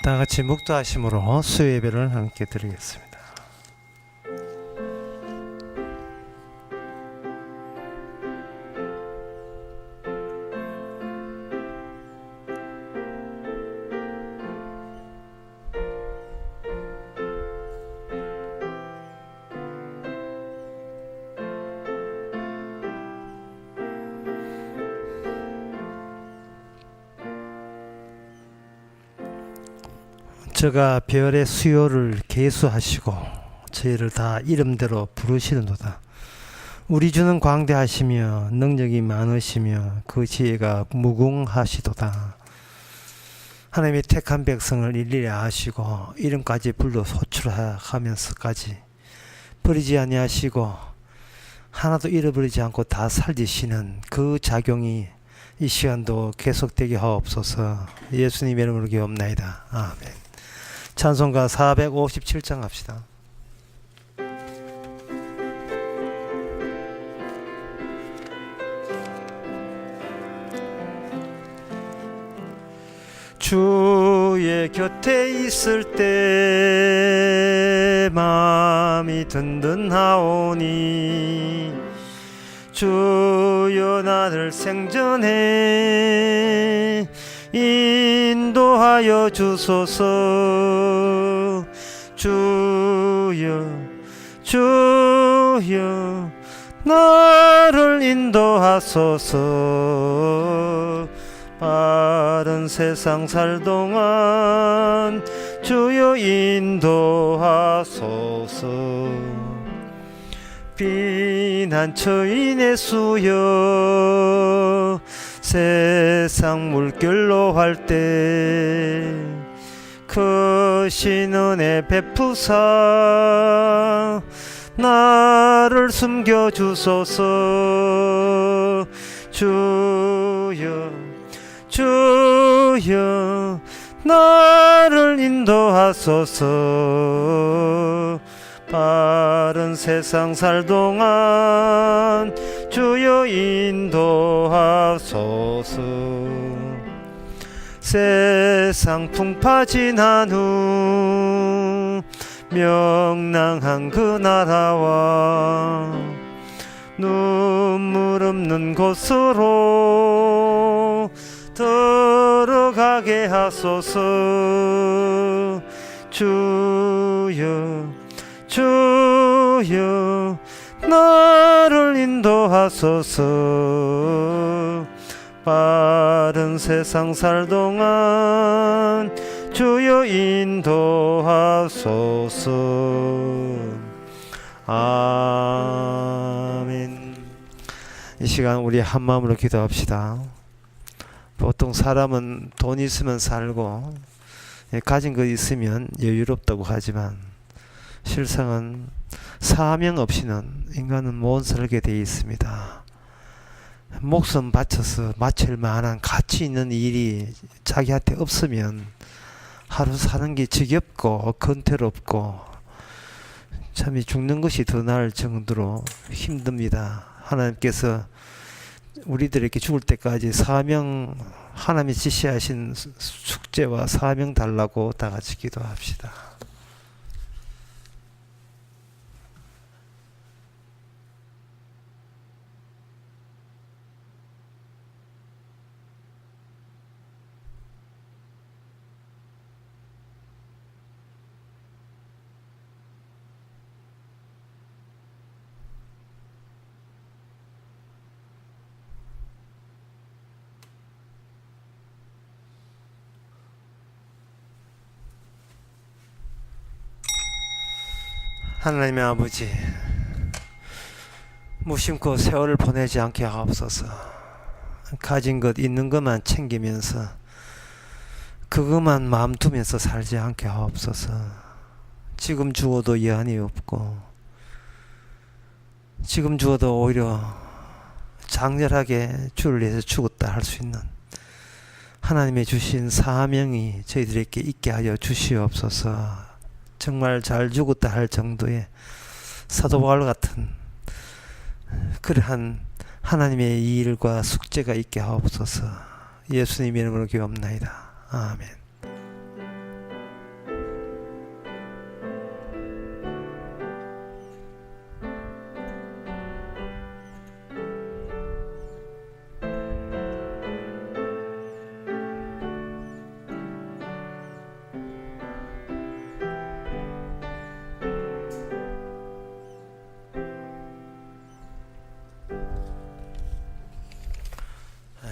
다 같이 묵도하심으로 수요 예배를 함께 드리겠습니다. 저가 별의 수요를 계수하시고 저희를 다 이름대로 부르시는도다. 우리 주는 광대하시며 능력이 많으시며 그 지혜가 무궁하시도다. 하나님이 택한 백성을 일일이 아시고 이름까지 불러 호출하면서까지 버리지 아니하시고 하나도 잃어버리지 않고 다 살리시는 그 작용이 이 시간도 계속되게 하옵소서. 예수님의 이름으로 기도합나이다. 아멘. 찬송가 457장 합시다. 주의 곁에 있을 때 마음이 든든하오니 주여 나를 생전에 인도하여 주소서. 주여 주여 나를 인도하소서. 바른 세상 살 동안 주여 인도하소서. 피난처인의 수여 세상 물결로 할 때 크신 은혜 베푸사 나를 숨겨주소서. 주여 주여 나를 인도하소서. 바른 세상 살 동안 주여 인도하소서. 세상 풍파 지난 후 명랑한 그 나라와 눈물 없는 곳으로 들어가게 하소서. 주여 주여 나를 인도하소서. 바른 세상 살 동안 주여 인도하소서. 아멘. 이 시간 우리 한 마음으로 기도합시다. 보통 사람은 돈 있으면 살고 가진 것 있으면 여유롭다고 하지만 실상은 사명 없이는 인간은 못 살게 되어 있습니다. 목숨 바쳐서 마칠 만한 가치 있는 일이 자기한테 없으면 하루 사는 게 지겹고 건태롭고 참 죽는 것이 더 나을 정도로 힘듭니다. 하나님께서 우리들에게 죽을 때까지 사명, 하나님이 지시하신 숙제와 사명 달라고 다 같이 기도합시다. 하나님의 아버지, 무심코 세월을 보내지 않게 하옵소서. 가진 것 있는 것만 챙기면서 그것만 마음 두면서 살지 않게 하옵소서. 지금 죽어도 여한이 없고 지금 죽어도 오히려 장렬하게 주를 위해서 죽었다 할 수 있는 하나님의 주신 사명이 저희들에게 있게 하여 주시옵소서. 정말 잘 죽었다 할 정도의 사도 바울 같은 그러한 하나님의 일과 숙제가 있게 하옵소서. 예수님 이름으로 기도합나이다. 아멘.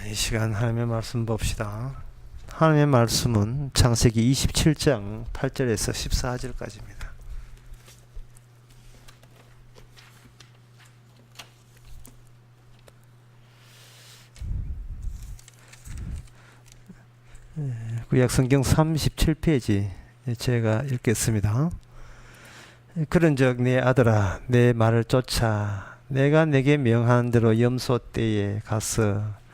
이 시간 하나님의 말씀 봅시다. 하나님의 말씀은 창세기 27장 8절에서 14절까지입니다. 구약성경 37페이지 제가 읽겠습니다. 그런즉 내 아들아 내 말을 쫓아 내가 내게 명한 대로 염소 떼에 가서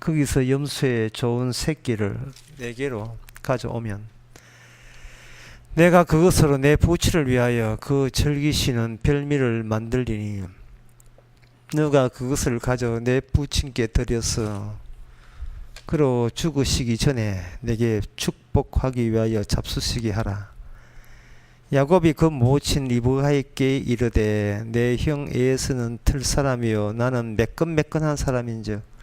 거기서 염소의 좋은 새끼를 내게로 가져오면 내가 그것으로 내 부치를 위하여 그 즐기시는 별미를 만들리니 너가 그것을 가져 내 부친께 드려서 그로 죽으시기 전에 내게 축복하기 위하여 잡수시게 하라. 야곱이 그 모친 리브가에게 이르되 내 형 에서는 틀사람이요 나는 매끈매끈한 사람인즉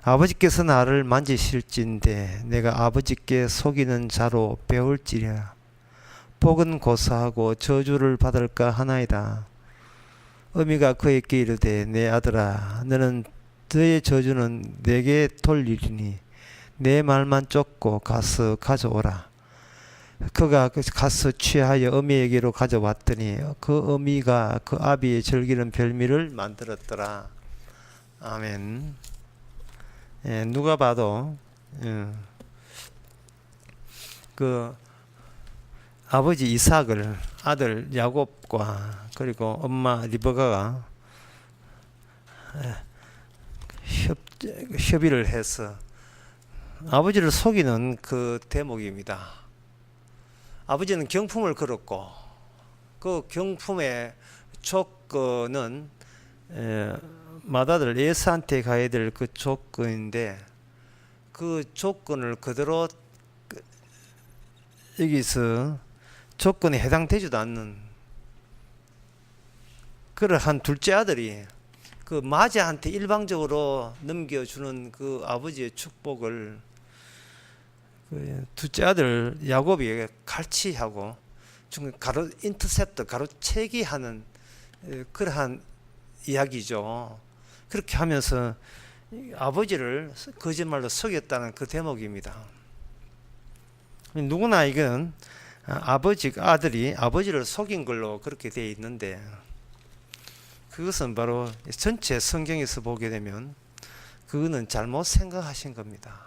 아버지께서 나를 만지실진데 내가 아버지께 속이는 자로 배울지랴. 복은 고사하고 저주를 받을까 하나이다. 어미가 그에게 이르되 내 아들아 너는 너의 저주는 내게 돌리리니 내 말만 쫓고 가서 가져오라. 그가 가서 취하여 어미에게로 가져왔더니 그 어미가 그 아비의 즐기는 별미를 만들었더라. 아멘. 예, 누가 봐도 그 아버지 이삭을 아들 야곱과 그리고 엄마 리브가가 협의를 해서 아버지를 속이는 그 대목입니다. 아버지는 경품을 걸었고 그 경품의 조건은 맏아들 에사한테 가야 될 그 조건인데 그 조건을 그대로 여기서 조건에 해당되지도 않는 그러한 둘째 아들이 그 마자한테 일방적으로 넘겨주는 그 아버지의 축복을 그 둘째 아들 야곱이 갈취하고 가로 인터셉터 가로채기 하는 그러한 이야기죠. 그렇게 하면서 아버지를 거짓말로 속였다는 그 대목입니다. 누구나 이건 아들이 아버지를 속인 걸로 그렇게 되어 있는데 그것은 바로 전체 성경에서 보게 되면 그거는 잘못 생각하신 겁니다.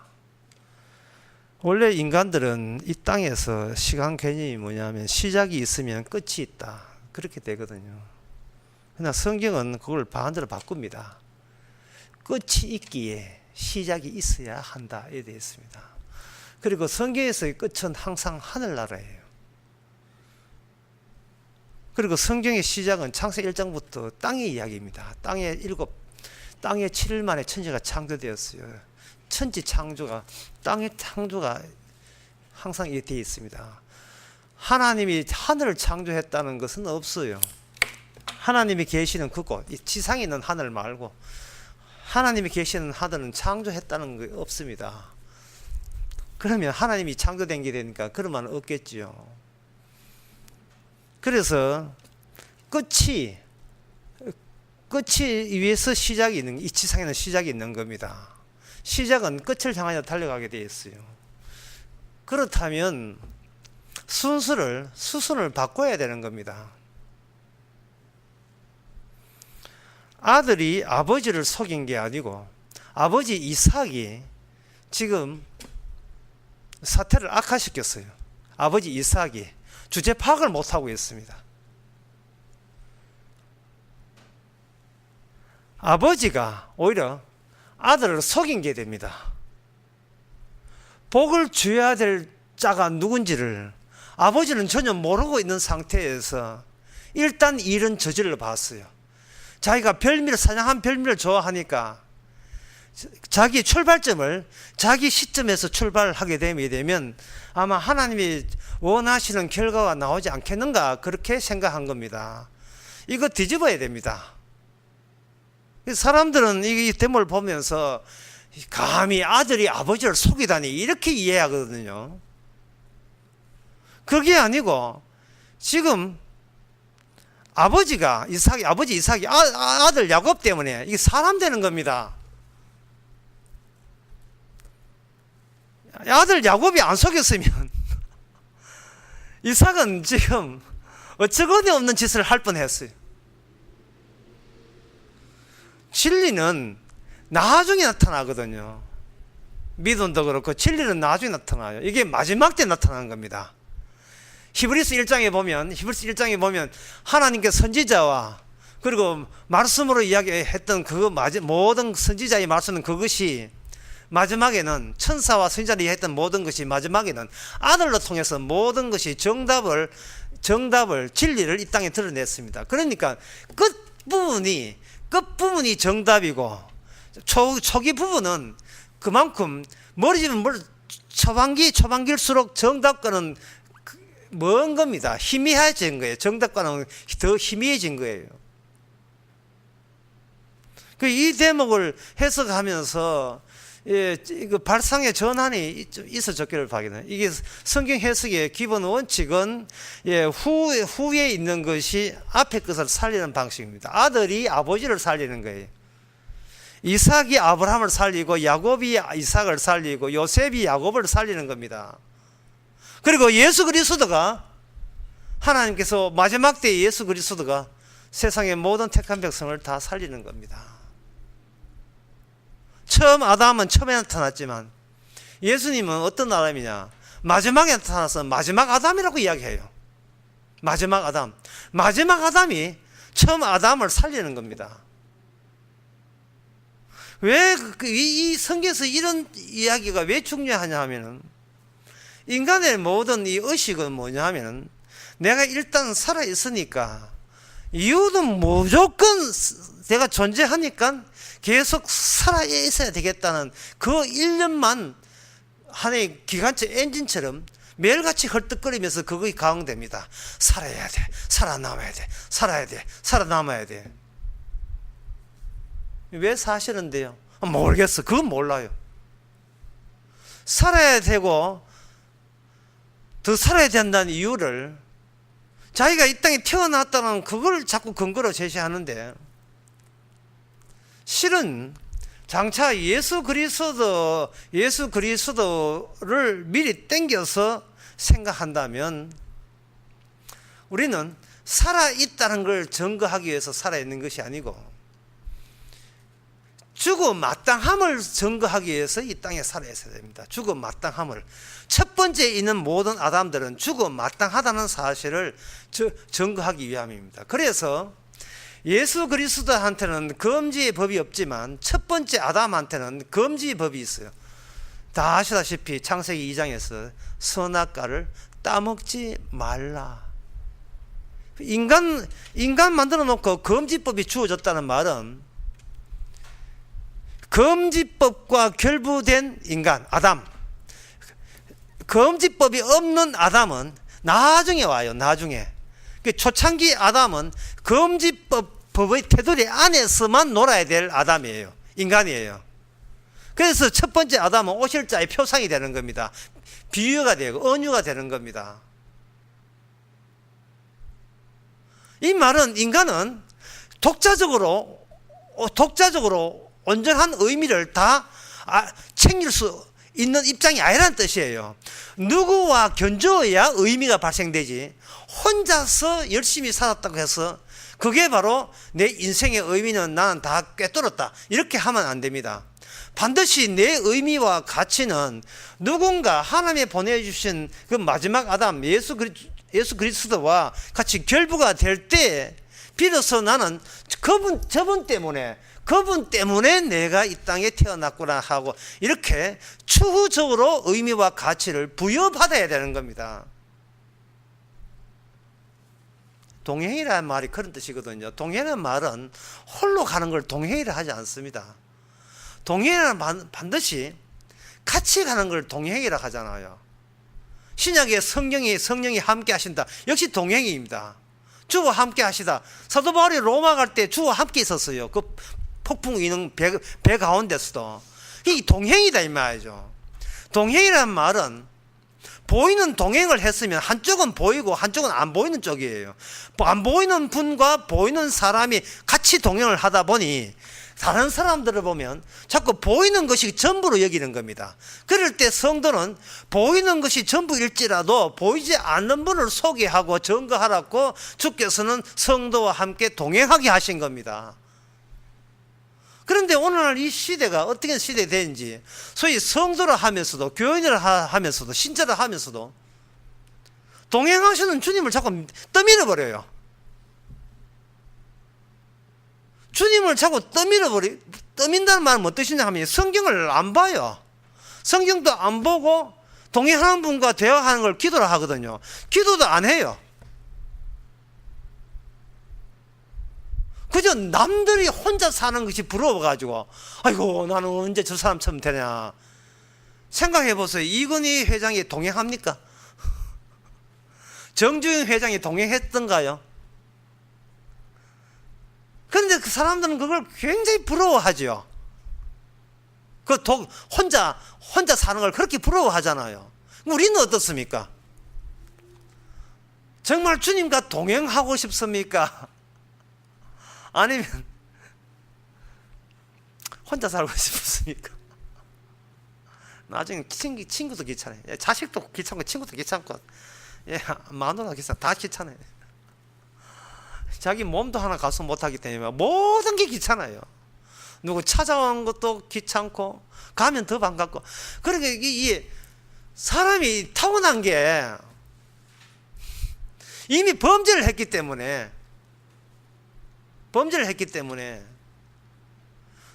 원래 인간들은 이 땅에서 시간 개념이 뭐냐면 시작이 있으면 끝이 있다 그렇게 되거든요. 그러나 성경은 그걸 반대로 바꿉니다. 끝이 있기에 시작이 있어야 한다에 되어 있습니다. 그리고 성경에서의 끝은 항상 하늘나라예요. 그리고 성경의 시작은 창세기 1장부터 땅의 이야기입니다. 땅에 7일 만에 천지가 창조되었어요. 천지 창조가 땅의 창조가 항상 이렇게 되어 있습니다. 하나님이 하늘을 창조했다는 것은 없어요. 하나님이 계시는 그곳, 이 지상에 있는 하늘 말고 하나님이 계시는 하늘은 창조했다는 게 없습니다. 그러면 하나님이 창조된 게 되니까 그런 말은 없겠지요. 그래서 끝이 위에서 시작이 있는, 이 지상에는 시작이 있는 겁니다. 시작은 끝을 향하여 달려가게 되어 있어요. 그렇다면 수순을 바꿔야 되는 겁니다. 아들이 아버지를 속인 게 아니고 아버지 이삭이 지금 사태를 악화시켰어요. 아버지 이삭이 주제 파악을 못하고 있습니다. 아버지가 오히려 아들을 속인 게 됩니다. 복을 줘야 될 자가 누군지를 아버지는 전혀 모르고 있는 상태에서 일단 일은 저질러 봤어요. 자기가 사냥한 별미를 좋아하니까 자기 출발점을 자기 시점에서 출발하게 되면 아마 하나님이 원하시는 결과가 나오지 않겠는가 그렇게 생각한 겁니다. 이거 뒤집어야 됩니다. 사람들은 이 대목을 보면서 감히 아들이 아버지를 속이다니 이렇게 이해하거든요. 그게 아니고 지금 아버지 이삭이 아들 야곱 때문에 이게 사람 되는 겁니다. 아들 야곱이 안 속였으면 이삭은 지금 어처구니 없는 짓을 할 뻔했어요. 진리는 나중에 나타나거든요. 믿음도 그렇고 진리는 나중에 나타나요. 이게 마지막 때 나타나는 겁니다. 히브리서 1장에 보면 하나님께 선지자와 그리고 말씀으로 이야기했던 모든 선지자의 말씀은 그것이 마지막에는 천사와 선지자를 이해했던 모든 것이 마지막에는 아들로 통해서 모든 것이 정답을 진리를 이 땅에 드러냈습니다. 그러니까 끝부분이 정답이고 초기 부분은 그만큼 머리집은 초반기일수록 정답과는 먼 겁니다. 희미해진 거예요. 정답과는 더 희미해진 거예요. 이 대목을 해석하면서 발상의 전환이 있어졌기를 바랍니다. 이게 성경 해석의 기본 원칙은 후에 있는 것이 앞에 것을 살리는 방식입니다. 아들이 아버지를 살리는 거예요. 이삭이 아브라함을 살리고 야곱이 이삭을 살리고 요셉이 야곱을 살리는 겁니다. 그리고 예수 그리스도가 하나님께서 마지막 때에 예수 그리스도가 세상의 모든 택한 백성을 다 살리는 겁니다. 처음 아담은 처음에 나타났지만 예수님은 어떤 아담이냐? 마지막에 나타나서 마지막 아담이라고 이야기해요. 마지막 아담이 처음 아담을 살리는 겁니다. 왜 이 성경에서 이런 이야기가 왜 중요하냐 하면은 인간의 모든 이 의식은 뭐냐 하면은 내가 일단 살아있으니까 이유는 무조건 내가 존재하니까 계속 살아있어야 되겠다는 그 일념만 하나의 기관차 엔진처럼 매일같이 헐떡거리면서 그것이 가공됩니다. 살아야 돼, 살아남아야 돼, 살아야 돼, 살아남아야 돼. 왜 사시는데요? 모르겠어. 그건 몰라요. 살아야 되고 더 살아야 된다는 이유를 자기가 이 땅에 태어났다는 그걸 자꾸 근거로 제시하는데 실은 장차 예수 그리스도를 미리 땡겨서 생각한다면 우리는 살아있다는 걸 증거하기 위해서 살아있는 것이 아니고 죽음 마땅함을 증거하기 위해서 이 땅에 살아있어야 됩니다. 죽음 마땅함을. 첫 번째 있는 모든 아담들은 죽음 마땅하다는 사실을 증거하기 위함입니다. 그래서 예수 그리스도한테는 금지의 법이 없지만 첫 번째 아담한테는 금지의 법이 있어요. 다 아시다시피 창세기 2장에서 선악과를 따먹지 말라. 인간 만들어 놓고 금지법이 주어졌다는 말은 금지법과 결부된 인간 아담, 금지법이 없는 아담은 나중에 와요. 나중에 초창기 아담은 금지법의 테두리 안에서만 놀아야 될 아담이에요. 인간이에요. 그래서 첫 번째 아담은 오실자의 표상이 되는 겁니다. 비유가 되고 언유가 되는 겁니다. 이 말은 인간은 독자적으로 온전한 의미를 다 챙길 수 있는 입장이 아니라는 뜻이에요. 누구와 견주어야 의미가 발생되지 혼자서 열심히 살았다고 해서 그게 바로 내 인생의 의미는 나는 다 꿰뚫었다 이렇게 하면 안 됩니다. 반드시 내 의미와 가치는 누군가 하나님이 보내주신 그 마지막 아담 예수 그리스도와 같이 결부가 될 때 비로소 나는 그분 때문에 내가 이 땅에 태어났구나 하고 이렇게 추후적으로 의미와 가치를 부여받아야 되는 겁니다. 동행이라는 말이 그런 뜻이거든요. 동행이라는 말은 홀로 가는 걸 동행이라 하지 않습니다. 동행이라는 반드시 같이 가는 걸 동행이라 하잖아요. 신약에 성령이 함께 하신다. 역시 동행입니다. 주와 함께 하시다. 사도 바울이 로마 갈 때 주와 함께 있었어요. 그 폭풍 이는 배 가운데서도. 이 동행이다 이 말이죠. 동행이라는 말은 보이는 동행을 했으면 한쪽은 보이고 한쪽은 안 보이는 쪽이에요. 안 보이는 분과 보이는 사람이 같이 동행을 하다 보니 다른 사람들을 보면 자꾸 보이는 것이 전부로 여기는 겁니다. 그럴 때 성도는 보이는 것이 전부일지라도 보이지 않는 분을 소개하고 증거하라고 주께서는 성도와 함께 동행하게 하신 겁니다. 그런데 오늘날 이 시대가 어떻게 시대가 되는지, 소위 성도를 하면서도, 교인을 하면서도, 신자를 하면서도 동행하시는 주님을 자꾸 떠밀어버려요. 주님을 자꾸 떠민다는 말은 무슨 뜻이냐 하면 성경을 안 봐요. 성경도 안 보고 동행하는 분과 대화하는 걸 기도를 하거든요. 기도도 안 해요. 그저 남들이 혼자 사는 것이 부러워가지고 아이고 나는 언제 저 사람처럼 되냐. 생각해 보세요. 이건희 회장이 동행합니까? 정주영 회장이 동행했던가요? 그런데 그 사람들은 그걸 굉장히 부러워하죠. 혼자 사는 걸 그렇게 부러워하잖아요. 우리는 어떻습니까? 정말 주님과 동행하고 싶습니까? 아니면 혼자 살고 싶습니까? 나중에 친구도 귀찮아요. 자식도 귀찮고 친구도 귀찮고 마누라 귀찮고 다 귀찮아요. 자기 몸도 하나 가서 못하기 때문에 모든 게 귀찮아요. 누구 찾아오는 것도 귀찮고 가면 더 반갑고. 그러니까 이 사람이 타고난 게 이미 범죄를 했기 때문에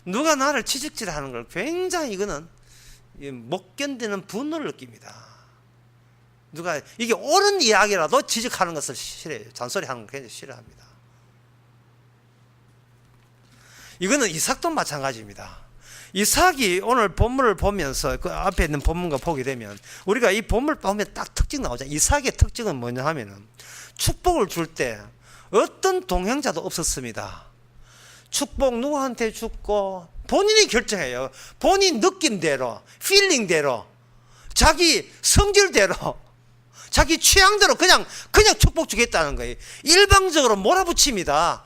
누가 나를 지적질하는 걸 굉장히 이거는 못 견디는 분노를 느낍니다. 누가 이게 옳은 이야기라도 지적하는 것을 싫어해요. 잔소리하는 걸 굉장히 싫어합니다. 이거는 이삭도 마찬가지입니다. 이삭이 오늘 본문을 보면서 그 앞에 있는 본문과 보게 되면 우리가 이 본문을 보면 딱 특징 나오잖아요. 이삭의 특징은 뭐냐 하면은 축복을 줄 때 어떤 동행자도 없었습니다. 축복 누구한테 죽고 본인이 결정해요. 본인 느낌대로, 필링대로, 자기 성질대로, 자기 취향대로 그냥 축복 주겠다는 거예요. 일방적으로 몰아붙입니다.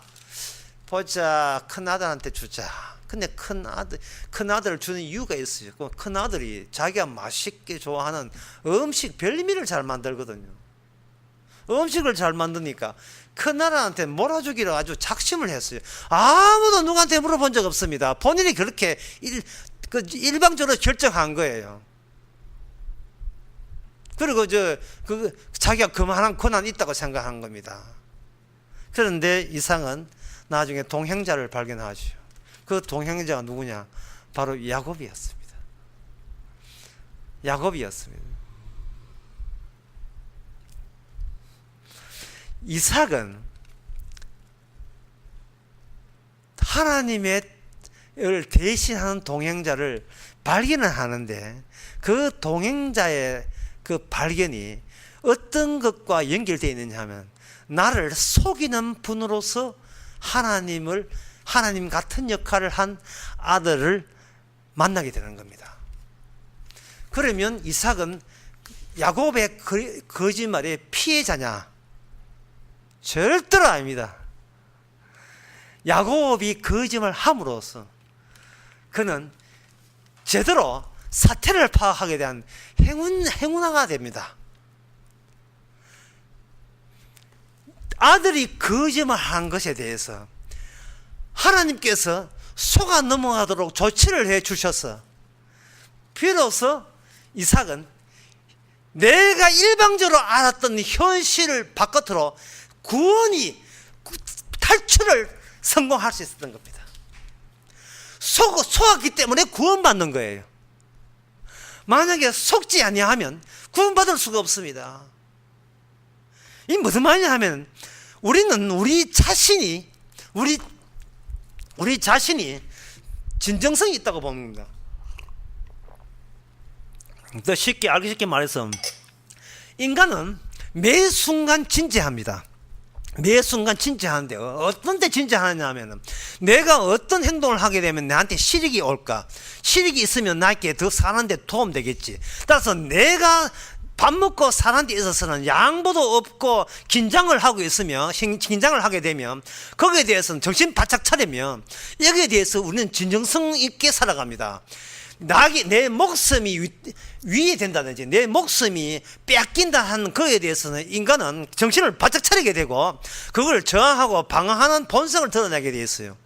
보자, 큰아들한테 주자. 근데 큰아들을 주는 이유가 있어요. 큰아들이 자기가 맛있게 좋아하는 음식 별미를 잘 만들거든요. 음식을 잘 만드니까 큰아들한테 몰아주기를 아주 작심을 했어요. 아무도 누구한테 물어본 적 없습니다. 본인이 그렇게 일방적으로 결정한 거예요. 그리고 자기가 그만한 권한이 있다고 생각한 겁니다. 그런데 이삭은 나중에 동행자를 발견하죠. 그 동행자가 누구냐? 바로 야곱이었습니다. 이삭은 하나님의 대신하는 동행자를 발견을 하는데 그 동행자의 그 발견이 어떤 것과 연결되어 있느냐 하면 나를 속이는 분으로서 하나님 같은 역할을 한 아들을 만나게 되는 겁니다. 그러면 이삭은 야곱의 거짓말의 피해자냐? 절대로 아닙니다. 야곱이 거짓말을 함으로써 그는 제대로 사태를 파악하게 된 행운아가 됩니다. 아들이 거짓말한 것에 대해서 하나님께서 속아 넘어가도록 조치를 해 주셔서 비로소 이삭은 내가 일방적으로 알았던 현실을 바깥으로 탈출을 성공할 수 있었던 겁니다. 속았기 때문에 구원받는 거예요. 만약에 속지 아니하면 구원받을 수가 없습니다. 이 무슨 말이냐 하면 우리는 우리 자신이 진정성이 있다고 봅니다. 더 알기 쉽게 말해서 인간은 매 순간 진지합니다. 매 순간 진지하는데 어떤 때 진지하느냐 하면 내가 어떤 행동을 하게 되면 나한테 실익이 올까? 실익이 있으면 나에게 더 사는데 도움 되겠지. 따라서 내가 밥 먹고 사는 데 있어서는 양보도 없고 긴장을 하고 있으면, 긴장을 하게 되면 거기에 대해서는 정신 바짝 차리면 여기에 대해서 우리는 진정성 있게 살아갑니다. 내 목숨이 위에 된다든지 내 목숨이 뺏긴다 하는 거에 대해서는 인간은 정신을 바짝 차리게 되고 그걸 저항하고 방어하는 본성을 드러내게 되어 있어요.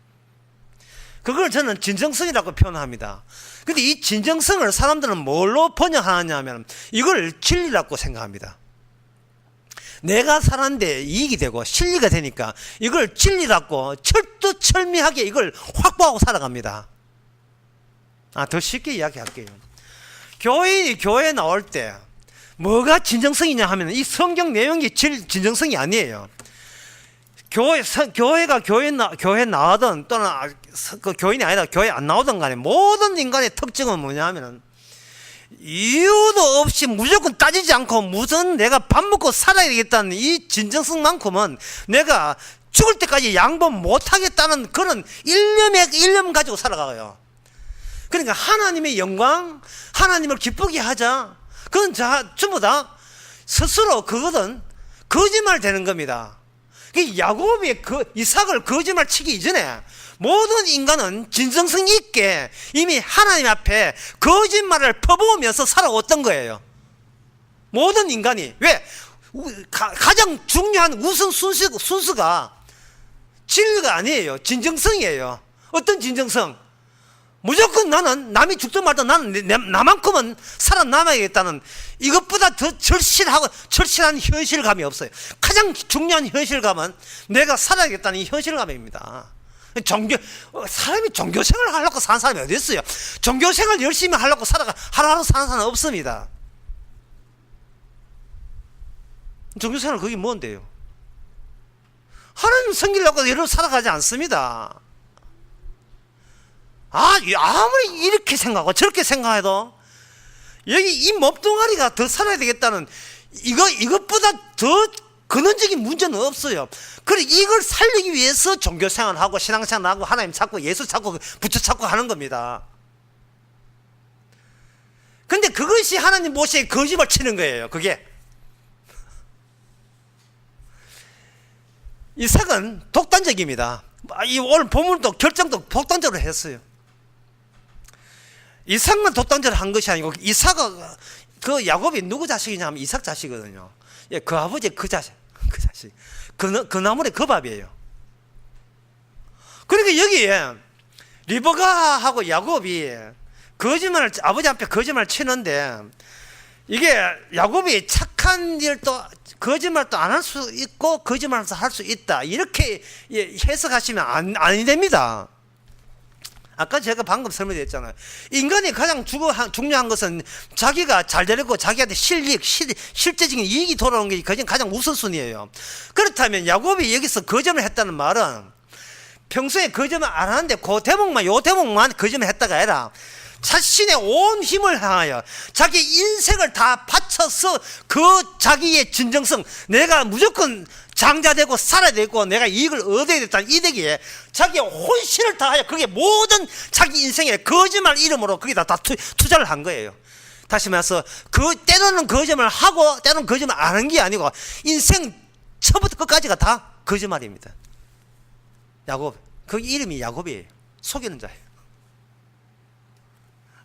그걸 저는 진정성이라고 표현합니다. 근데 이 진정성을 사람들은 뭘로 번역하느냐 하면 이걸 진리라고 생각합니다. 내가 사는데 이익이 되고 실리가 되니까 이걸 진리라고 철두철미하게 이걸 확보하고 살아갑니다. 더 쉽게 이야기할게요. 교회에 나올 때 뭐가 진정성이냐 하면 이 성경 내용이 진정성이 아니에요. 교회가 교회 나오든 또는 그 교인이 아니라 교회 안 나오든 간에 모든 인간의 특징은 뭐냐 하면은 이유도 없이 무조건 따지지 않고 무슨 내가 밥 먹고 살아야 되겠다는 이 진정성만큼은 내가 죽을 때까지 양보 못하겠다는 그런 일념 가지고 살아가요. 그러니까 하나님의 영광, 하나님을 기쁘게 하자. 그건 전부 다 스스로 그거는 거짓말 되는 겁니다. 야곱이 이삭을 거짓말 치기 이전에 모든 인간은 진정성 있게 이미 하나님 앞에 거짓말을 퍼부으면서 살아왔던 거예요. 모든 인간이. 왜? 가장 중요한 우선 순수가 진리가 아니에요. 진정성이에요. 어떤 진정성? 무조건 나는 남이 죽든 말든 나는 나만큼은 살아남아야겠다는 이것보다 더 절실한 현실감이 없어요. 가장 중요한 현실감은 내가 살아야겠다는 이 현실감입니다. 사람이 종교생활을 하려고 사는 사람이 어디 있어요? 종교생활 열심히 하려고 하루하루 사는 사람은 없습니다. 종교생활 그게 뭔데요? 하나님 섬기려고 여러분 살아가지 않습니다. 아무리 이렇게 생각하고 저렇게 생각해도 여기 이 몸뚱아리가 더 살아야 되겠다는 이것보다 더 근원적인 문제는 없어요. 그래 이걸 살리기 위해서 종교생활하고 신앙생활하고 하나님 찾고 예수 찾고 부처 찾고 하는 겁니다. 근데 그것이 하나님 모시에 거짓말 치는 거예요. 그게 이삭은 독단적입니다. 오늘 본문도 결정도 독단적으로 했어요. 이삭만 독단적으로 한 것이 아니고 이삭은 그 야곱이 누구 자식이냐 하면 이삭 자식이거든요. 그 아버지 그 자식 그 나물의 그 밥이에요. 그러니까 여기에 리브가하고 야곱이 거짓말을 아버지 앞에 거짓말을 치는데 이게 야곱이 착한 일도 거짓말도 안 할 수 있고 거짓말도 할 수 있다 이렇게 해석하시면 아니 됩니다. 아까 제가 방금 설명드렸잖아요. 인간이 가장 중요한 것은 자기가 잘 되고 자기한테 실제적인 이익이 돌아오는 게 가장 우선순위예요. 그렇다면 야곱이 여기서 거짓말을 했다는 말은 평소에 거짓말 안 하는데 요 대목만 거짓말 했다가 아니라 자신의 온 힘을 향하여 자기 인생을 다 바쳐서 그 자기의 진정성, 내가 무조건 장자되고 살아야 되고 내가 이익을 얻어야 됐다는 이득에 자기의 혼신을 다하여 그게 모든 자기 인생의 거짓말 이름으로 거기다 다 투자를 한 거예요. 다시 말해서 때로는 거짓말 하고 때로는 거짓말 안 한 게 아니고 인생 처음부터 끝까지가 다 거짓말입니다. 야곱, 그 이름이 야곱이에요. 속이는 자예요.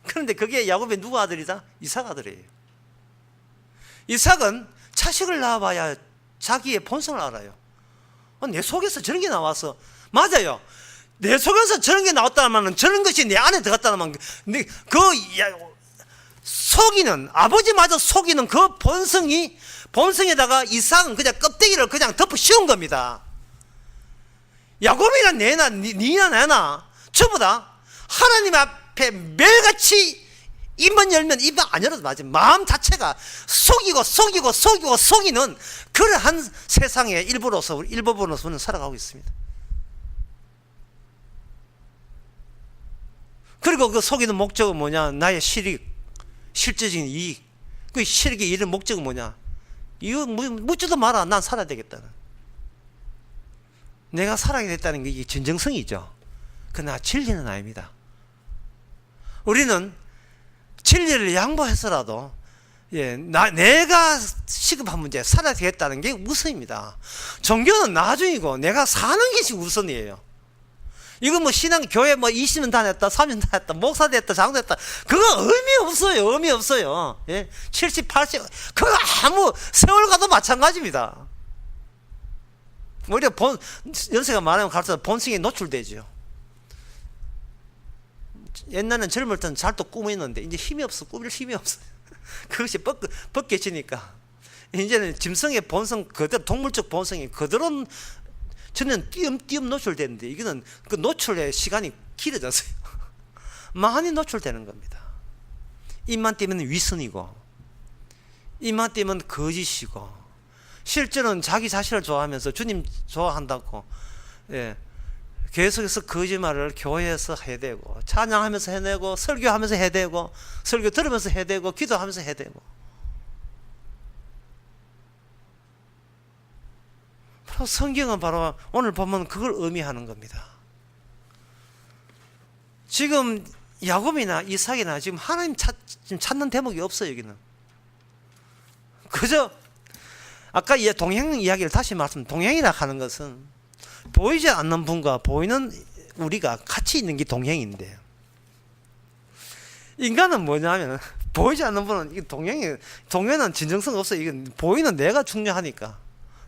그런데 그게 야곱의 누구 아들이다? 이삭 아들이에요. 이삭은 자식을 낳아봐야 자기의 본성을 알아요. 내 속에서 저런 게 나와서 맞아요. 내 속에서 저런 게 나왔다면 저런 것이 내 안에 들어갔다면 속이는 아버지마저 속이는 그 본성에다가 이삭은 그냥 껍데기를 그냥 덮어 씌운 겁니다. 야곱이나 니나 나나 전부 다 하나님 앞에 매일같이 입만 열면 입만 안 열어도 맞아요. 마음 자체가 속이는 그러한 세상의 일부분으로서는 살아가고 있습니다. 그리고 그 속이는 목적은 뭐냐? 나의 실제적인 이익. 그 실익에 이른 목적은 뭐냐? 이거 묻지도 마라. 난 살아야 되겠다는. 내가 살아야 되겠다는 게 이게 진정성이죠. 그러나 진리는 아닙니다. 우리는 진리를 양보해서라도 예, 내가 시급한 문제, 살아야 되겠다는 게 우선입니다. 종교는 나중이고 내가 사는 게 지금 우선이에요. 이거 뭐 신앙 교회 뭐 20년 다녔다, 3년 다녔다, 목사 됐다, 장로 됐다, 그거 의미 없어요. 의미 없어요. 예, 70, 80, 그거 아무 세월 가도 마찬가지입니다. 오히려 연세가 많으면 갈수록 본성에 노출되죠. 옛날에는 젊을 때는 잘 또 꾸미는데 이제 힘이 없어. 꾸밀 힘이 없어요. 그것이 벗겨지니까 이제는 짐승의 본성 그대로, 동물적 본성이 그대로 저는 띄엄띄엄 노출되는데, 이거는 그 노출의 시간이 길어졌어요. 많이 노출되는 겁니다. 입만 띄면 위선이고, 입만 띄면 거짓이고, 실제로는 자기 자신을 좋아하면서 주님 좋아한다고, 예, 계속해서 거짓말을 교회에서 해대고, 찬양하면서 해내고, 설교하면서 해대고, 설교 들으면서 해대고, 기도하면서 해대고. 바로 성경은 바로 오늘 보면 그걸 의미하는 겁니다. 지금 야곱이나 이삭이나 지금 하나님 지금 찾는 대목이 없어요. 여기는 그저 아까 동행 이야기를 다시 동행이라 하는 것은 보이지 않는 분과 보이는 우리가 같이 있는 게 동행인데, 인간은 뭐냐면 보이지 않는 분은 동행은 진정성 없어요. 이건 보이는 내가 중요하니까.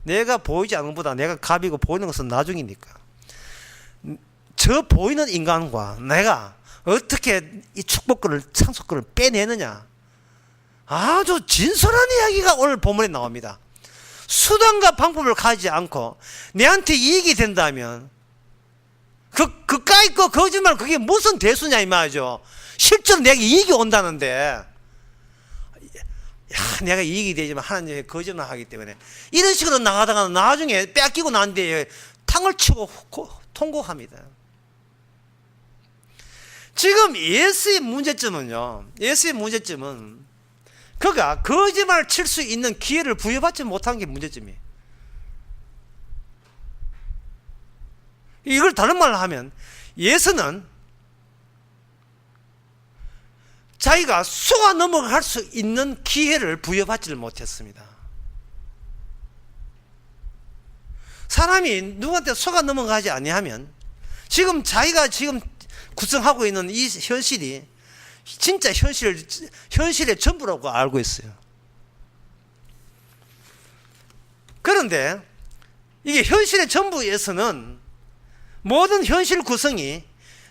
내가 보이지 않는 것보다 내가 갑이고 보이는 것은 나중이니까. 저 보이는 인간과 내가 어떻게 이 축복권을, 상속권을 빼내느냐, 아주 진솔한 이야기가 오늘 본문에 나옵니다. 수단과 방법을 가지지 않고 내한테 이익이 된다면 그까이 거 거짓말, 그게 무슨 대수냐 이 말이죠. 실제로 내가 이익이 온다는데, 내가 이익이 되지만 하나님의 거짓말 하기 때문에 이런 식으로 나가다가 나중에 뺏기고 난 뒤에 탕을 치고 통곡합니다. 지금 예수의 문제점은 그가 거짓말을 칠 수 있는 기회를 부여받지 못한 게 문제점이에요. 이걸 다른 말로 하면 예수는 자기가 속아 넘어갈 수 있는 기회를 부여받지를 못했습니다. 사람이 누구한테 속아 넘어가지 아니하면 지금 자기가 지금 구성하고 있는 이 현실이 진짜 현실의 전부라고 알고 있어요. 그런데 이게 현실의 전부에서는 모든 현실 구성이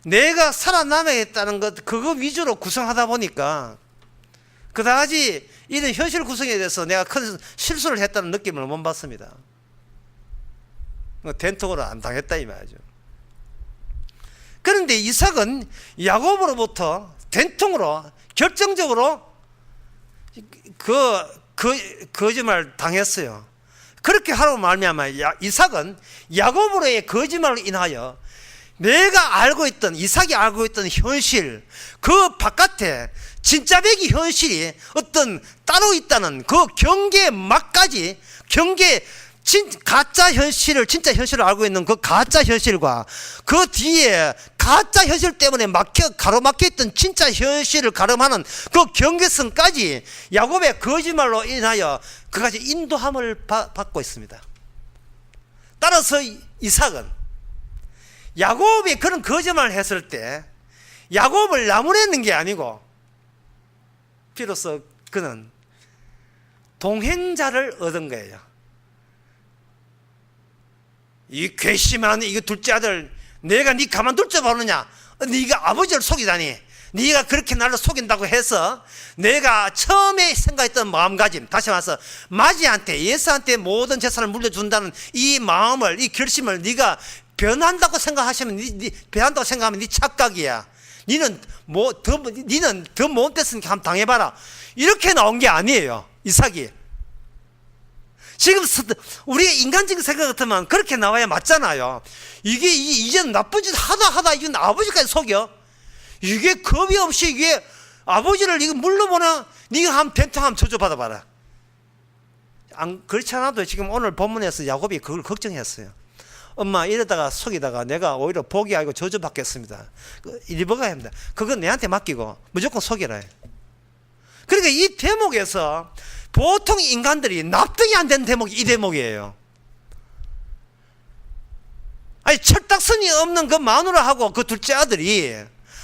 내가 살아남아야겠다는 것, 그거 위주로 구성하다 보니까 그다지 이런 현실 구성에 대해서 내가 큰 실수를 했다는 느낌을 못 받습니다. 된통으로 안 당했다 이 말이죠. 그런데 이삭은 야곱으로부터 된통으로 결정적으로 거짓말 당했어요. 그렇게 하라고 말미암아 이삭은 야곱으로의 거짓말로 인하여 내가 알고 있던, 이삭이 알고 있던 현실, 그 바깥에 진짜 백이 현실이 어떤 따로 있다는 그 경계의 막까지, 가짜 현실을, 진짜 현실을 알고 있는 그 가짜 현실과 그 뒤에 가짜 현실 때문에 가로막혀 있던 진짜 현실을 가름하는 그 경계선까지 야곱의 거짓말로 인하여 그까지 인도함을 받고 있습니다. 따라서 이삭은 야곱이 그런 거짓말을 했을 때 야곱을 나무랬는 게 아니고 비로소 그는 동행자를 얻은 거예요. 이 괘씸한 이 둘째 아들, 내가 네 가만둘 줄 모르냐? 네가 아버지를 속이다니, 네가 그렇게 나를 속인다고 해서 내가 처음에 생각했던 마음가짐, 다시 말해서 마지한테, 예수한테 모든 재산을 물려준다는 이 마음을, 이 결심을 네가 변한다고 생각하면 네 착각이야. 니는 더 못됐으니까 한번 당해봐라. 이렇게 나온 게 아니에요, 이삭이. 지금 우리의 인간적인 생각 같으면 그렇게 나와야 맞잖아요. 이게 이제는 나쁜 짓 하다 이건 아버지까지 속여. 이게 겁이 없이 이게 아버지를 이거 물러보나, 네가 한번 된통 한번 저주받아봐라. 그렇지 않아도 지금 오늘 본문에서 야곱이 그걸 걱정했어요. 엄마 이러다가 속이다가 내가 오히려 복이 아니고 저주받겠습니다. 이리 먹어야 합니다. 그건 내한테 맡기고 무조건 속여라. 그러니까 이 대목에서 보통 인간들이 납득이 안 되는 대목이 이 대목이에요. 아니, 철딱선이 없는 그 마누라하고 그 둘째 아들이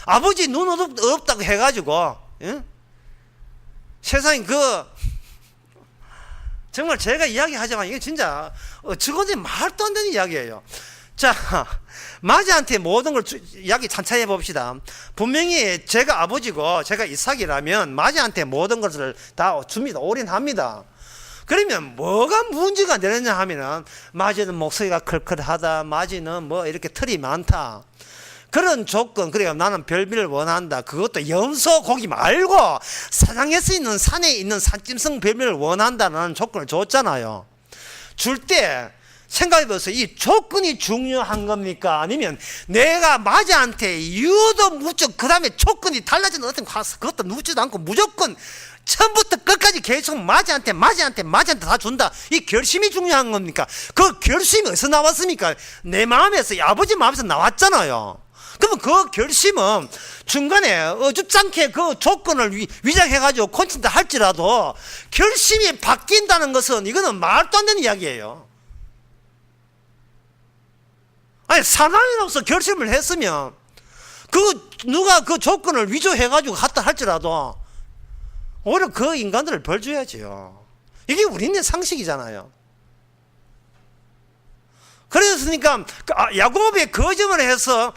아버지 눈 어둡다고 해가지고, 예? 세상에 정말 제가 이야기하지만 이게 진짜 저거는 말도 안 되는 이야기예요. 자, 마지한테 모든 걸 이야기 찬찬히 해봅시다. 분명히 제가 아버지고 제가 이삭이라면 마지한테 모든 것을 다 줍니다. 올인합니다. 그러면 뭐가 문제가 되느냐 하면은, 마지는 목소리가 클클하다, 마지는 뭐 이렇게 털이 많다, 그런 조건, 그래요. 나는 별미를 원한다. 그것도 염소 고기 말고 사장에서 있는 산에 있는 산짐승 별미를 원한다는 조건을 줬잖아요. 줄 때 생각해보세요. 이 조건이 중요한 겁니까? 아니면 내가 마지한테 이유도 묻죠. 그 다음에 조건이 달라지는 어떤 그것도 묻지도 않고 무조건 처음부터 끝까지 계속 마지한테 다 준다. 이 결심이 중요한 겁니까? 그 결심이 어디서 나왔습니까? 내 마음에서, 아버지 마음에서 나왔잖아요. 그러면 그 결심은 중간에 어줍잖게 그 조건을 위장해가지고 콘친다 할지라도 결심이 바뀐다는 것은 이거는 말도 안 되는 이야기예요. 아니, 사나이로서 결심을 했으면 누가 그 조건을 위조해가지고 갔다 할지라도 오히려 그 인간들을 벌 줘야지요. 이게 우리네 상식이잖아요. 그랬으니까 야곱이 거짓말을 해서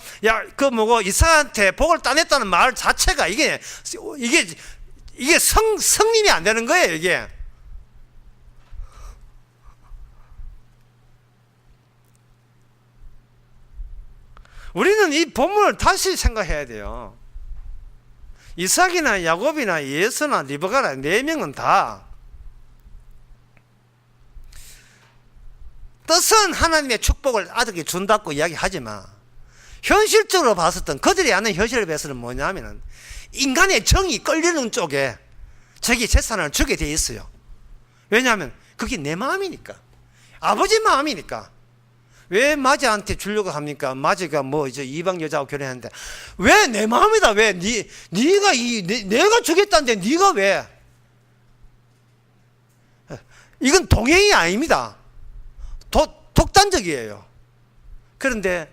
이삭한테 복을 따냈다는 말 자체가 이게 성립이 안 되는 거예요. 이게 우리는 이 본문을 다시 생각해야 돼요. 이삭이나 야곱이나 예수나 리브가나 네 명은 다 뜻은 하나님의 축복을 아들에게 준다고 이야기하지만, 현실적으로 봤을 때 그들이 아는 현실을 봐서는 뭐냐면, 인간의 정이 끌리는 쪽에 자기 재산을 주게 돼 있어요. 왜냐하면 그게 내 마음이니까, 아버지 마음이니까. 왜 마지한테 주려고 합니까? 마지가 이제 이방 여자하고 결혼했는데, 왜 내 마음이다, 왜 네가 내가 주겠다는데 네가 왜? 이건 동행이 아닙니다. 독단적이에요. 그런데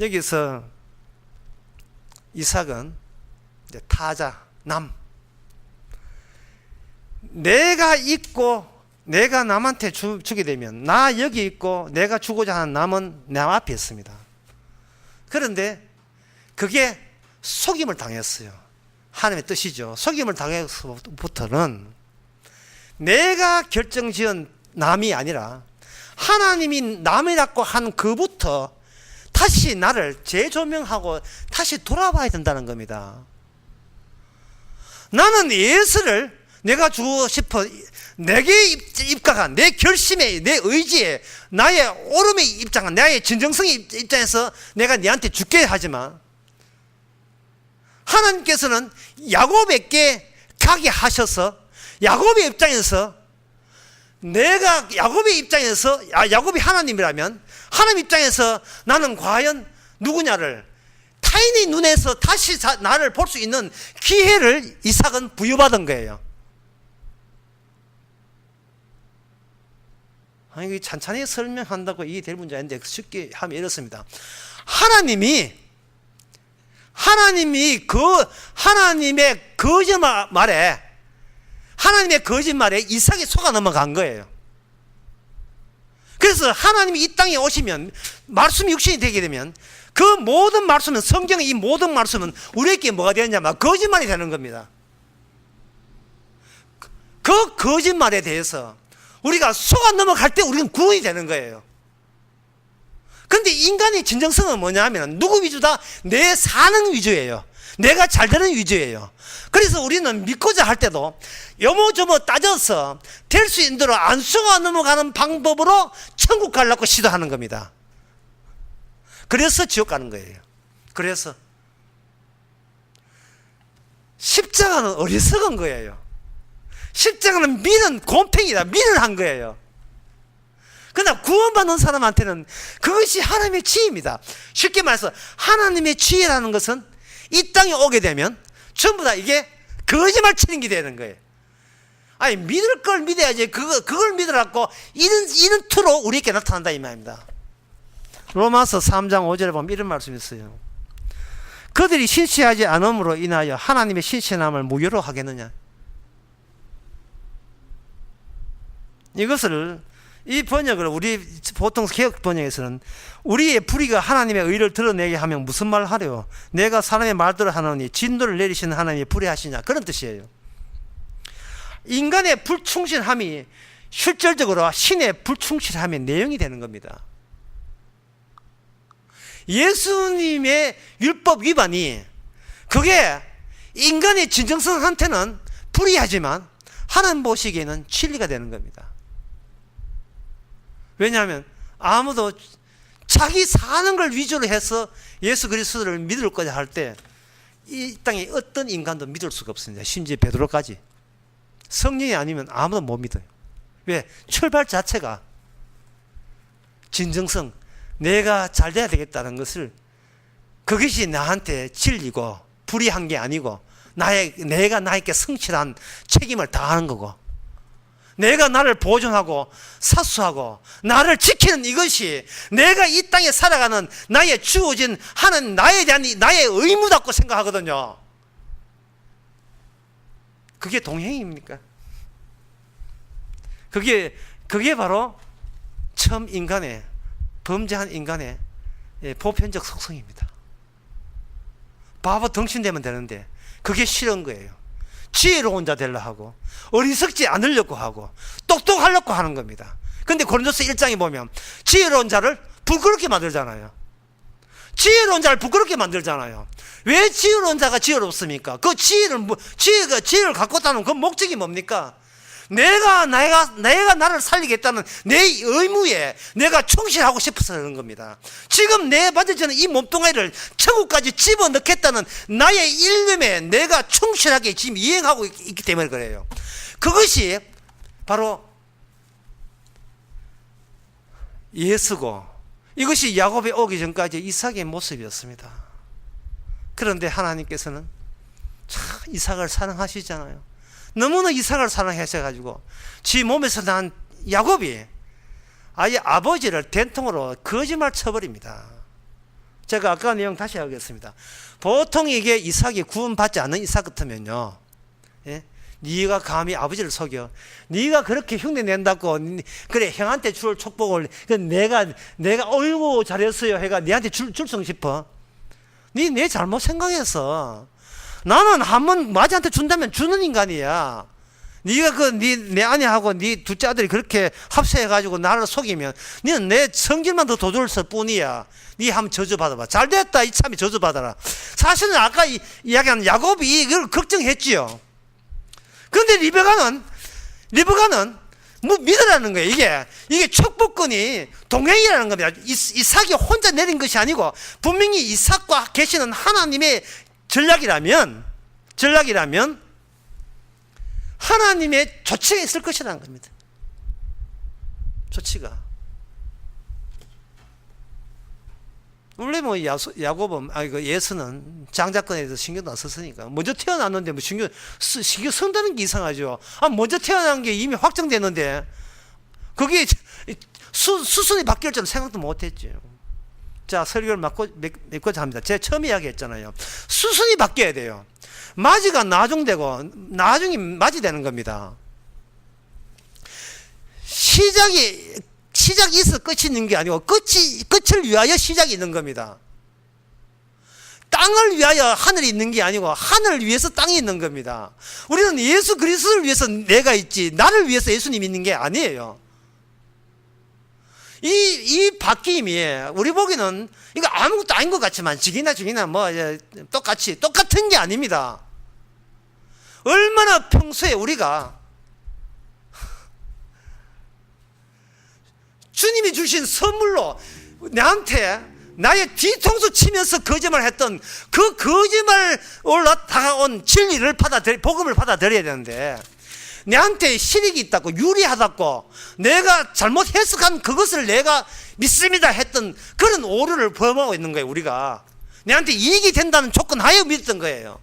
여기서 이삭은 이제 타자, 내가 있고 내가 남한테 주게 되면, 나 여기 있고 내가 주고자 하는 남은 내 앞에 있습니다. 그런데 그게 속임을 당했어요. 하나님의 뜻이죠. 속임을 당해서부터는 내가 결정지은 남이 아니라 하나님이 남이라고 한 그부터 다시 나를 재조명하고 다시 돌아봐야 된다는 겁니다. 나는 예수를 내가 주고 싶어, 내게 입각한 내 결심에, 내 의지에, 나의 오름의 입장은, 나의 진정성의 입장에서 내가 네한테 죽게 하지만, 하나님께서는 야곱에게 가게 하셔서 야곱의 입장에서, 내가 야곱의 입장에서, 야곱이 하나님이라면 하나님 입장에서 나는 과연 누구냐를 타인의 눈에서 다시 나를 볼 수 있는 기회를 이삭은 부여받은 거예요. 아니, 찬찬히 설명한다고 이해될 문제 아닌데 쉽게 하면 이렇습니다. 하나님의 거짓말에 이삭이 속아 넘어간 거예요. 그래서 하나님이 이 땅에 오시면, 말씀이 육신이 되게 되면, 그 모든 말씀은, 성경의 이 모든 말씀은 우리에게 뭐가 되느냐면 거짓말이 되는 겁니다. 그 거짓말에 대해서 우리가 속아 넘어갈 때 우리는 구원이 되는 거예요. 그런데 인간의 진정성은 뭐냐 하면 누구 위주다? 내 사는 위주예요. 내가 잘 되는 위주예요. 그래서 우리는 믿고자 할 때도 요모조모 따져서 될 수 있는 대로 안 속아 넘어가는 방법으로 천국 가려고 시도하는 겁니다. 그래서 지옥 가는 거예요. 그래서 십자가는 어리석은 거예요. 십자가는 미는 곰팽이다. 미는 한 거예요. 그러나 구원받는 사람한테는 그것이 하나님의 지혜입니다. 쉽게 말해서 하나님의 지혜라는 것은 이 땅에 오게 되면 전부 다 이게 거짓말 치는 게 되는 거예요. 아니, 믿을 걸 믿어야지. 그걸 믿으라고 이런 투로 우리에게 나타난다 이 말입니다. 로마서 3장 5절에 보면 이런 말씀이 있어요. 그들이 신실하지 않음으로 인하여 하나님의 신실함을 무효로 하겠느냐. 이것을, 이 번역을 우리 보통 개혁 번역에서는 우리의 불의가 하나님의 의를 드러내게 하면 무슨 말을 하려? 내가 사람의 말대로 하노니 진노를 내리시는 하나님이 불의하시냐, 그런 뜻이에요. 인간의 불충실함이 실질적으로 신의 불충실함의 내용이 되는 겁니다. 예수님의 율법 위반이, 그게 인간의 진정성한테는 불의하지만 하나님 보시기에는 진리가 되는 겁니다. 왜냐하면 아무도 자기 사는 걸 위주로 해서 예수 그리스도를 믿을 거냐 할 때 이 땅에 어떤 인간도 믿을 수가 없습니다. 심지어 베드로까지. 성령이 아니면 아무도 못 믿어요. 왜? 출발 자체가 진정성, 내가 잘 돼야 되겠다는 것을, 그것이 나한테 진리고 불의한 게 아니고 내가 나에게 성실한 책임을 다하는 거고, 내가 나를 보존하고 사수하고 나를 지키는 이것이 내가 이 땅에 살아가는 나의 주어진 하는 나에 대한 나의 의무다고 생각하거든요. 그게 동행입니까? 그게 바로 처음 인간의, 범죄한 인간의 보편적 속성입니다. 바보 덩신되면 되는데 그게 싫은 거예요. 지혜로운 자 되려고 하고 어리석지 않으려고 하고 똑똑하려고 하는 겁니다. 근데 고린도서 1장에 보면 지혜로운 자를 부끄럽게 만들잖아요. 지혜로운 자를 부끄럽게 만들잖아요. 왜 지혜로운 자가 지혜롭습니까? 그 지혜를 갖고 있다는 그 목적이 뭡니까? 내가 나를 살리겠다는 내 의무에 내가 충실하고 싶어서 그런 겁니다. 지금 내 받아지는 이 몸뚱아리를 천국까지 집어넣겠다는 나의 일념에 내가 충실하게 지금 이행하고 있기 때문에 그래요. 그것이 바로 예수고, 이것이 야곱이 오기 전까지 이삭의 모습이었습니다. 그런데 하나님께서는 참 이삭을 사랑하시잖아요. 너무나 이삭을 사랑하셔가지고 지 몸에서 난 야곱이 아예 아버지를 된통으로 거짓말 쳐버립니다. 제가 아까 내용 다시 하겠습니다. 보통 이게 이삭이 구원받지 않는 이삭 같으면요, 예? 네가 감히 아버지를 속여, 네가 그렇게 흉내 낸다고 그래 형한테 줄 축복을 내가 어이구 잘했어요 해가 네한테 줄성 싶어? 네 내 잘못 생각했어. 나는 한번 마지한테 준다면 주는 인간이야. 네가 내 아내하고 네 둘째 아들이 그렇게 합세해가지고 나를 속이면 너는 내 성질만 더 돋을 뿐이야. 네 한번 저주받아봐. 잘됐다 이참에 저주받아라. 사실은 아까 이야기한 야곱이 이걸 걱정했지요. 그런데 리베가는 뭐 믿으라는 거예요. 이게 축복권이 동행이라는 겁니다. 이삭이 혼자 내린 것이 아니고 분명히 이삭과 계시는 하나님의 전략이라면 하나님의 조치가 있을 것이라는 겁니다. 조치가. 원래 뭐 야곱은 예수는 장자권에 대해서 신경도 안 썼으니까 먼저 태어났는데 뭐 신경 쓴다는 게 이상하죠. 먼저 태어난 게 이미 확정됐는데 그게 수순이 바뀔 줄은 생각도 못했죠. 자, 설교를 맺고자 합니다. 제가 처음 이야기했잖아요. 수순이 바뀌어야 돼요. 마지가 나중되고 나중이 마지 되는 겁니다. 시작이 있어 끝이 있는 게 아니고 끝을 위하여 시작이 있는 겁니다. 땅을 위하여 하늘이 있는 게 아니고 하늘을 위해서 땅이 있는 겁니다. 우리는 예수 그리스도를 위해서 내가 있지 나를 위해서 예수님이 있는 게 아니에요. 이 바뀜이 우리 보기는 이거 아무것도 아닌 것 같지만 직이나 뭐 똑같은 게 아닙니다. 얼마나 평소에 우리가 주님이 주신 선물로 나한테 나의 뒤통수 치면서 거짓말 했던 그 거짓말로 다가온 진리를 복음을 받아들여야 되는데 내한테 실익이 있다고 유리하다고 내가 잘못 해석한 그것을 내가 믿습니다 했던 그런 오류를 범하고 있는 거예요. 우리가 내한테 이익이 된다는 조건 하에 믿었던 거예요.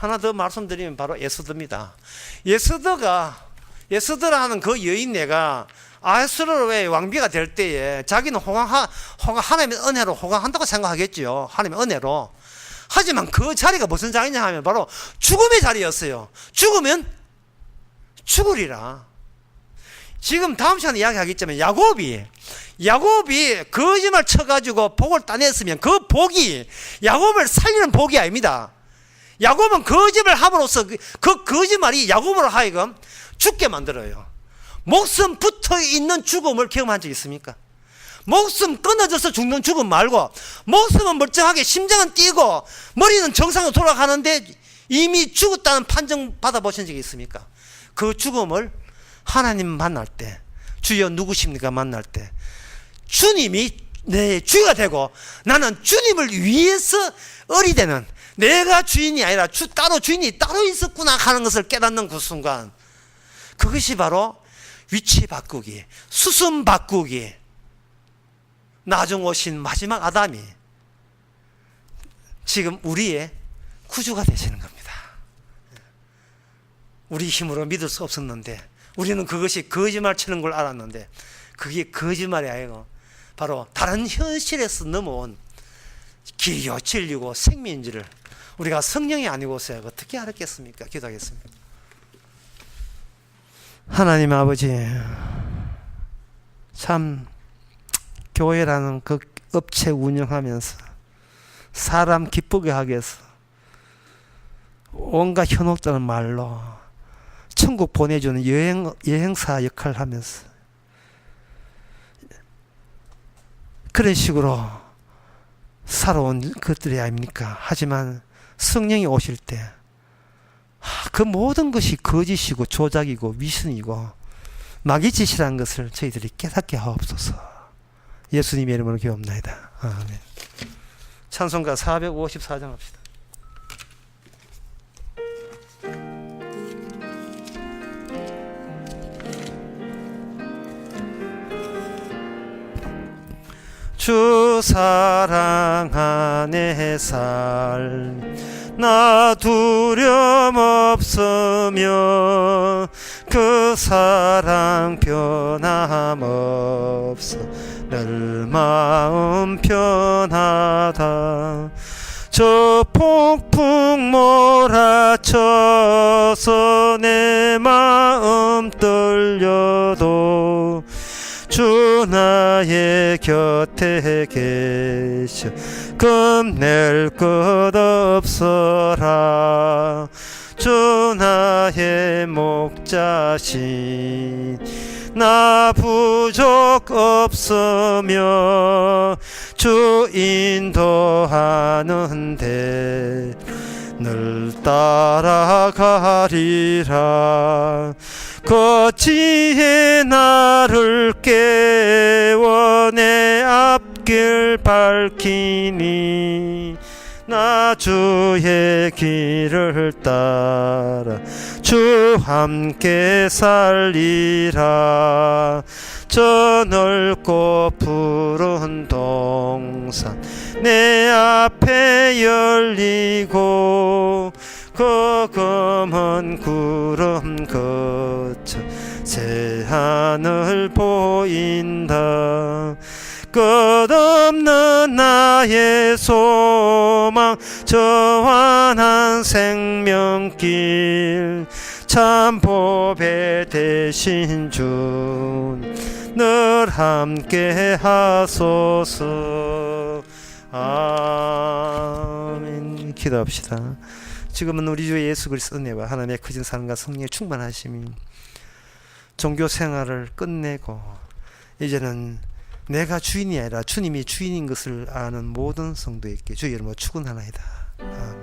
하나 더 말씀드리면 바로 에스더입니다. 에스더라는 그 여인네가 아수르의 왕비가 될 때에 자기는 하나님의 은혜로 호강한다고 생각하겠죠. 하나님의 은혜로. 하지만 그 자리가 무슨 자리냐 하면 바로 죽음의 자리였어요. 죽으면 죽으리라. 지금 다음 시간에 이야기하겠지만 야곱이 거짓말 쳐가지고 복을 따냈으면 그 복이 야곱을 살리는 복이 아닙니다. 야곱은 거짓말 함으로써 그 거짓말이 야곱으로 하여금 죽게 만들어요. 목숨 붙어있는 죽음을 경험한 적 있습니까? 목숨 끊어져서 죽는 죽음 말고 목숨은 멀쩡하게 심장은 뛰고 머리는 정상으로 돌아가는데 이미 죽었다는 판정 받아보신 적이 있습니까? 그 죽음을 하나님 만날 때, 주여 누구십니까 만날 때 주님이 내 주가 되고 나는 주님을 위해서 어리되는, 내가 주인이 아니라 주인이 따로 있었구나 하는 것을 깨닫는 그 순간, 그것이 바로 위치 바꾸기, 수순 바꾸기, 나중 오신 마지막 아담이 지금 우리의 구주가 되시는 겁니다. 우리 힘으로 믿을 수 없었는데, 우리는 그것이 거짓말 치는 걸 알았는데 그게 거짓말이 아니고 바로 다른 현실에서 넘어온 길이요 진리고 생명인지를 우리가 성령이 아니고서 어떻게 알았겠습니까? 기도하겠습니다. 하나님 아버지, 참 교회라는 그 업체 운영하면서 사람 기쁘게 하기 위해서 온갖 현혹되는 말로 천국 보내주는 여행사 역할을 하면서 그런 식으로 살아온 것들이 아닙니까? 하지만 성령이 오실 때 그 모든 것이 거짓이고 조작이고 위선이고 마귀짓이라는 것을 저희들이 깨닫게 하옵소서. 예수님의 이름으로 기도합나이다. 아멘. 찬송가 454장 합시다. 주 사랑 안에 나 두려움 없으며 그 사랑 변함없어 늘 마음 편하다. 저 폭풍 몰아쳐서 내 마음 떨려도 주 나의 곁에 계셔 겁낼 것 없어라. 주 나의 목자신 나 부족 없으며 주 인도하는데 늘 따라가리라. 거치에 나를 깨워 내 앞길 밝히니 나 주의 길을 따라 주 함께 살리라. 저 넓고 푸른 동산 내 앞에 열리고 그 검은 구름 거쳐 새하늘 보인다. 끝없는 나의 소망 저환한 생명길 참 보배 되신 주 늘 함께 하소서. 아멘. 기도합시다. 지금은 우리 주 예수 그리스도의 은혜와 하나님의 크신 사랑과 성령의 충만하심이 종교 생활을 끝내고 이제는 내가 주인이 아니라 주님이 주인인 것을 아는 모든 성도에게 주의 이름으로 축원하나이다. 아멘.